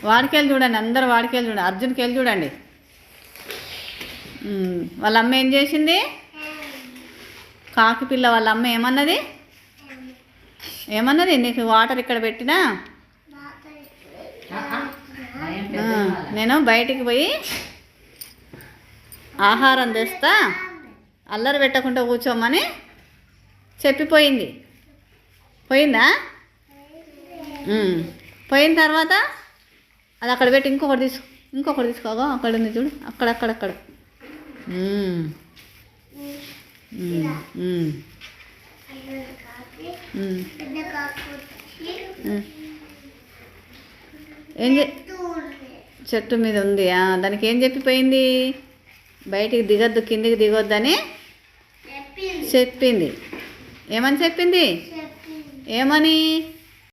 వాడికెళ్ళి చూడండి, అందరు వాడికెళ్ళి చూడండి, అర్జున్కి వెళ్ళి చూడండి. వాళ్ళ అమ్మ ఏం చేసింది? కాకి పిల్ల వాళ్ళ అమ్మ ఏమన్నది? నీకు వాటర్ ఇక్కడ పెట్టినా నేను బయటికి పోయి ఆహారం తెస్తా, అల్లరి పెట్టకుండా కూర్చోమని చెప్పిపోయింది. పోయిందా? పోయిన తర్వాత అది అక్కడ పెట్టి ఇంకొకటి తీసుకోగా, అక్కడ ఉంది చూడు, అక్కడక్కడ. చెట్టు మీద ఉంది. దానికి ఏం చెప్పిపోయింది? బయటికి దిగొద్దు, కిందికి దిగొద్దని చెప్పింది. ఏమని చెప్పింది? ఏమని?